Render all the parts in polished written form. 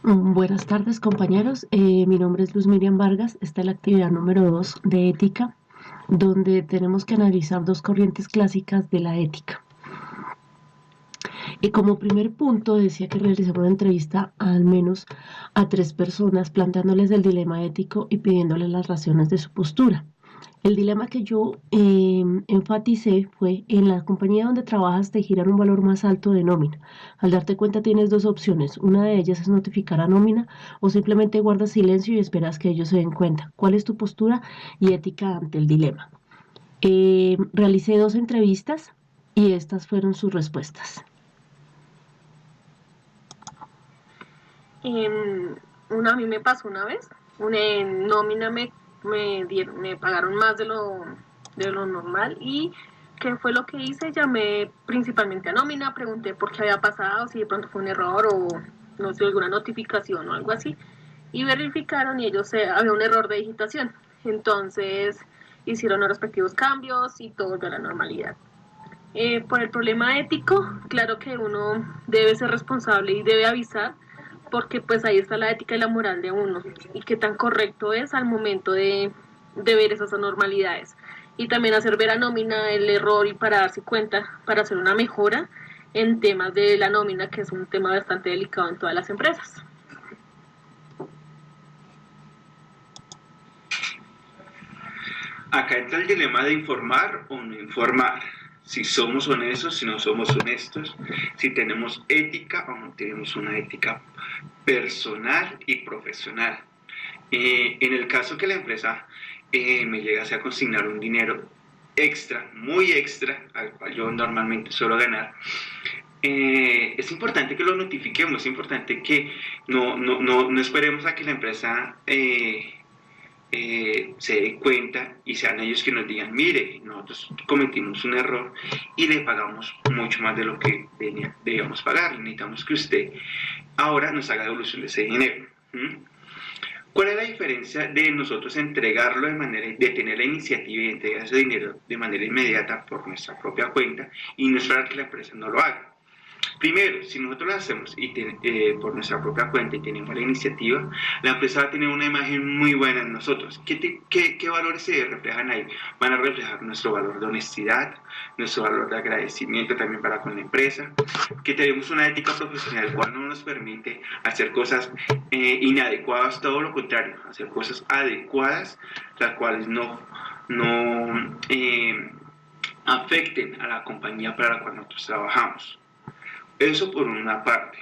Buenas tardes, compañeros. Mi nombre es Luz Miriam Vargas. Esta es la actividad número 2 de ética, donde tenemos que analizar dos corrientes clásicas de la ética. Y como primer punto decía que realizamos una entrevista al menos a 3 personas planteándoles el dilema ético y pidiéndoles las razones de su postura. El dilema que yo enfaticé fue: en la compañía donde trabajas te giran un valor más alto de nómina. Al darte cuenta tienes dos opciones. Una de ellas es notificar a nómina o simplemente guardas silencio y esperas que ellos se den cuenta. ¿Cuál es tu postura y ética ante el dilema? Realicé 2 entrevistas y estas fueron sus respuestas. A mí me pasó una vez, en nómina me pagaron más de lo normal. ¿Y qué fue lo que hice? Llamé principalmente a nómina, pregunté por qué había pasado, si de pronto fue un error o no sé, alguna notificación o algo así, y verificaron y ellos había un error de digitación. Entonces hicieron los respectivos cambios y todo volvió a la normalidad. Por el problema ético, claro que uno debe ser responsable y debe avisar, porque pues ahí está la ética y la moral de uno y qué tan correcto es al momento de ver esas anormalidades, y también hacer ver a nómina el error y para darse cuenta, para hacer una mejora en temas de la nómina, que es un tema bastante delicado en todas las empresas. Acá entra el dilema de informar o no informar. Si somos honestos, si no somos honestos, si tenemos ética o no tenemos una ética personal y profesional. En el caso que la empresa me llegase a consignar un dinero extra, muy extra, al cual yo normalmente suelo ganar, es importante que lo notifiquemos, es importante que no esperemos a que la empresa se den cuenta y sean ellos que nos digan: mire, nosotros cometimos un error y le pagamos mucho más de lo que debíamos pagar, necesitamos que usted ahora nos haga devolución de ese dinero. ¿Cuál es la diferencia de nosotros entregarlo de tener la iniciativa y entregar ese dinero de manera inmediata por nuestra propia cuenta y no esperar que la empresa no lo haga? Primero, si nosotros lo hacemos por nuestra propia cuenta y tenemos la iniciativa, la empresa va a tener una imagen muy buena en nosotros. ¿Qué valores se reflejan ahí? Van a reflejar nuestro valor de honestidad, nuestro valor de agradecimiento también para con la empresa, que tenemos una ética profesional, la cual no nos permite hacer cosas inadecuadas, todo lo contrario, hacer cosas adecuadas, las cuales no afecten a la compañía para la cual nosotros trabajamos. Eso por una parte.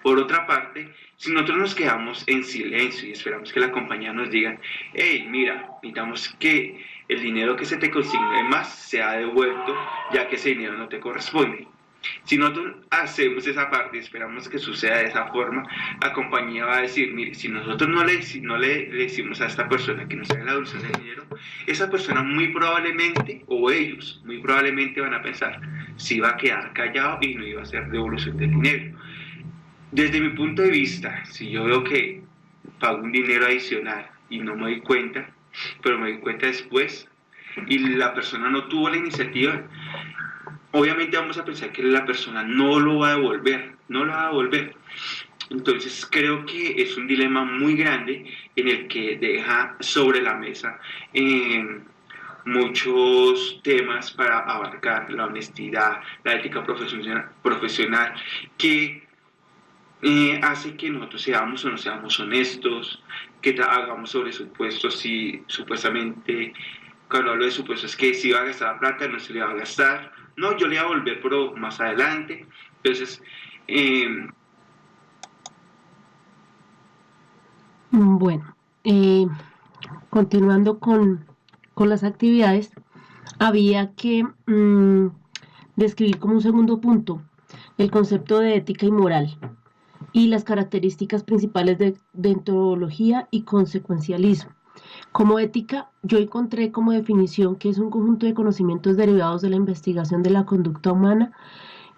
Por otra parte, si nosotros nos quedamos en silencio y esperamos que la compañía nos diga: hey, mira, necesitamos que el dinero que se te consigne más sea devuelto, ya que ese dinero no te corresponde. Si nosotros hacemos esa parte y esperamos que suceda de esa forma, la compañía va a decir: mire, si nosotros no le decimos a esta persona que nos haga la devolución del dinero, esa persona muy probablemente, o ellos muy probablemente, van a pensar si iba a quedar callado y no iba a hacer devolución del dinero. Desde mi punto de vista, si yo veo que pago un dinero adicional y no me doy cuenta, pero me doy cuenta después, y la persona no tuvo la iniciativa, obviamente vamos a pensar que la persona no lo va a devolver. Entonces creo que es un dilema muy grande en el que deja sobre la mesa muchos temas para abarcar: la honestidad, la ética profesional, que hace que nosotros seamos o no seamos honestos, que hagamos sobre supuestos. Si supuestamente, cuando hablo de supuestos, es que si va a gastar la plata, no se le va a gastar, no, yo le voy a volver pero más adelante. Entonces Bueno, continuando con las actividades, había que describir como un segundo punto el concepto de ética y moral y las características principales de deontología y consecuencialismo. Como ética, yo encontré como definición que es un conjunto de conocimientos derivados de la investigación de la conducta humana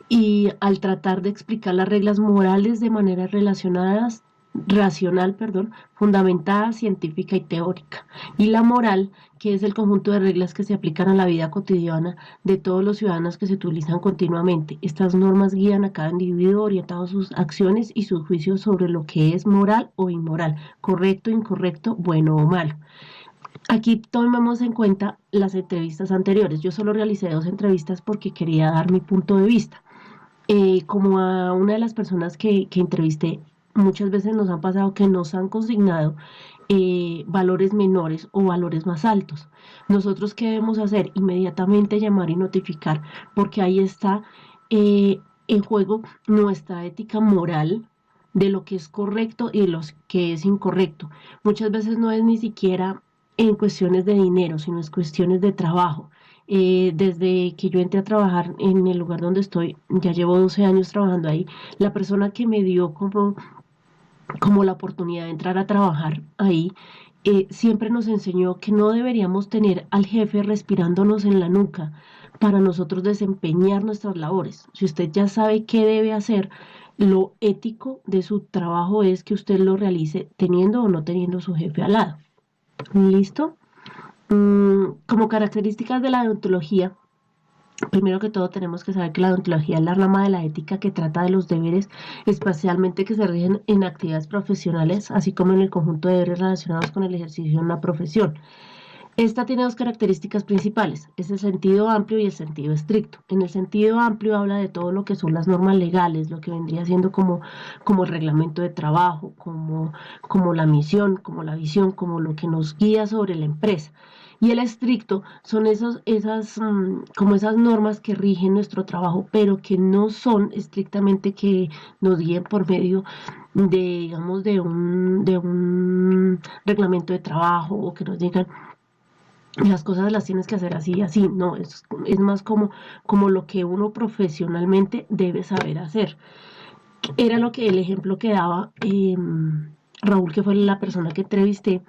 y al tratar de explicar las reglas morales de manera relacionadas racional, perdón, fundamentada, científica y teórica. Y la moral, que es el conjunto de reglas que se aplican a la vida cotidiana de todos los ciudadanos que se utilizan continuamente. Estas normas guían a cada individuo orientado a sus acciones y sus juicios sobre lo que es moral o inmoral, correcto, incorrecto, bueno o malo. Aquí tomemos en cuenta las entrevistas anteriores. Yo solo realicé 2 entrevistas porque quería dar mi punto de vista. Como a una de las personas que entrevisté, muchas veces nos han pasado que nos han consignado valores menores o valores más altos. Nosotros, ¿qué debemos hacer? Inmediatamente llamar y notificar, porque ahí está en juego nuestra ética moral de lo que es correcto y lo que es incorrecto. Muchas veces no es ni siquiera en cuestiones de dinero, sino en cuestiones de trabajo. Desde que yo entré a trabajar en el lugar donde estoy, ya llevo 12 años trabajando ahí, la persona que me dio como la oportunidad de entrar a trabajar ahí, siempre nos enseñó que no deberíamos tener al jefe respirándonos en la nuca para nosotros desempeñar nuestras labores. Si usted ya sabe qué debe hacer, lo ético de su trabajo es que usted lo realice teniendo o no teniendo su jefe al lado. ¿Listo? Como características de la deontología, primero que todo tenemos que saber que la deontología es la rama de la ética que trata de los deberes, especialmente que se rigen en actividades profesionales, así como en el conjunto de deberes relacionados con el ejercicio de una profesión. Esta tiene 2 características principales, es el sentido amplio y el sentido estricto. En el sentido amplio habla de todo lo que son las normas legales, lo que vendría siendo como el reglamento de trabajo, como la misión, como la visión, como lo que nos guía sobre la empresa. Y el estricto son como esas normas que rigen nuestro trabajo, pero que no son estrictamente que nos guíen por medio de, digamos, de un reglamento de trabajo o que nos digan las cosas las tienes que hacer así y así. No, es más como lo que uno profesionalmente debe saber hacer. Era el ejemplo que daba Raúl, que fue la persona que entrevisté,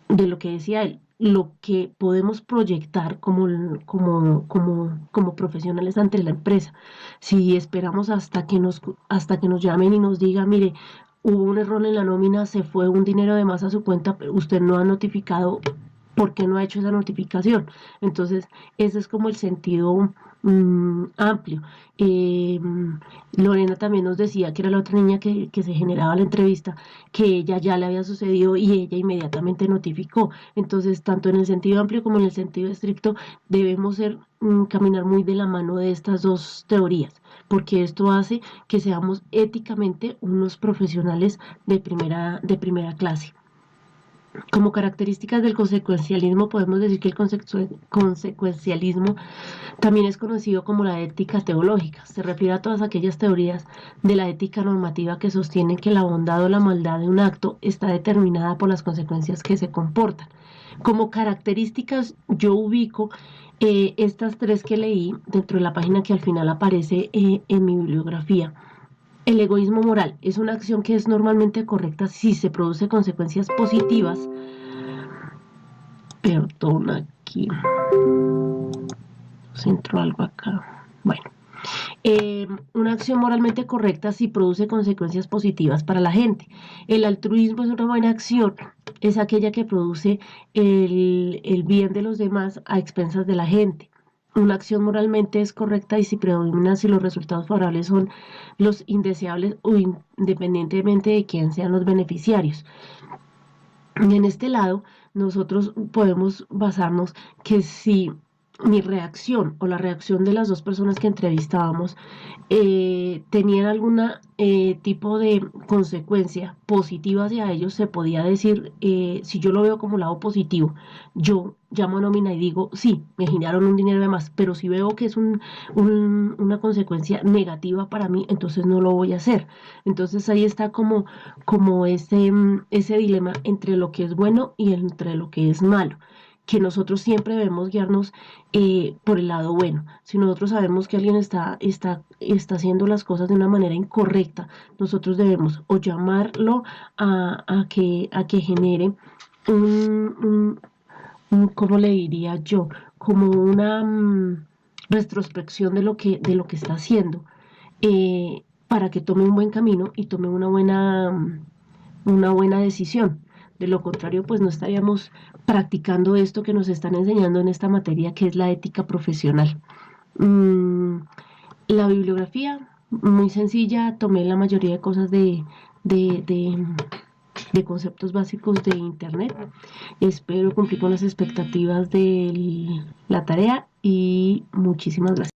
de lo que decía él, lo que podemos proyectar como profesionales ante la empresa. Si esperamos hasta que nos llamen y nos digan, mire, hubo un error en la nómina, se fue un dinero de más a su cuenta, pero usted no ha notificado por qué no ha hecho esa notificación. Entonces, ese es como el sentido amplio. Lorena también nos decía que era la otra niña que se generaba la entrevista, que ella ya le había sucedido y ella inmediatamente notificó. Entonces, tanto en el sentido amplio como en el sentido estricto, debemos caminar muy de la mano de estas 2 teorías, porque esto hace que seamos éticamente unos profesionales de primera clase. Como características del consecuencialismo, podemos decir que el consecuencialismo también es conocido como la ética teológica. Se refiere a todas aquellas teorías de la ética normativa que sostienen que la bondad o la maldad de un acto está determinada por las consecuencias que se comportan. Como características, yo ubico estas 3 que leí dentro de la página que al final aparece en mi bibliografía. El egoísmo moral es una acción que es normalmente correcta si se produce consecuencias positivas. Perdón, aquí se entró algo acá. Bueno, una acción moralmente correcta si produce consecuencias positivas para la gente. El altruismo es una buena acción, es aquella que produce el bien de los demás a expensas de la gente. Una acción moralmente es correcta y si predomina si los resultados favorables son los indeseables o independientemente de quién sean los beneficiarios. Y en este lado, nosotros podemos basarnos que si mi reacción o la reacción de las 2 personas que entrevistábamos tenían algún tipo de consecuencia positiva hacia ellos, se podía decir, si yo lo veo como lado positivo, yo llamo a nómina y digo, sí, me generaron un dinero de más, pero si veo que es una consecuencia negativa para mí, entonces no lo voy a hacer. Entonces ahí está como ese dilema entre lo que es bueno y entre lo que es malo, que nosotros siempre debemos guiarnos por el lado bueno. Si nosotros sabemos que alguien está haciendo las cosas de una manera incorrecta, nosotros debemos o llamarlo a que genere ¿cómo le diría yo? Como una retrospección de lo que está haciendo, para que tome un buen camino y tome una buena una buena decisión. De lo contrario, pues no estaríamos practicando esto que nos están enseñando en esta materia, que es la ética profesional. Mm, la bibliografía, muy sencilla, tomé la mayoría de cosas de, de, de conceptos básicos de Internet. Espero cumplir con las expectativas de la tarea y muchísimas gracias.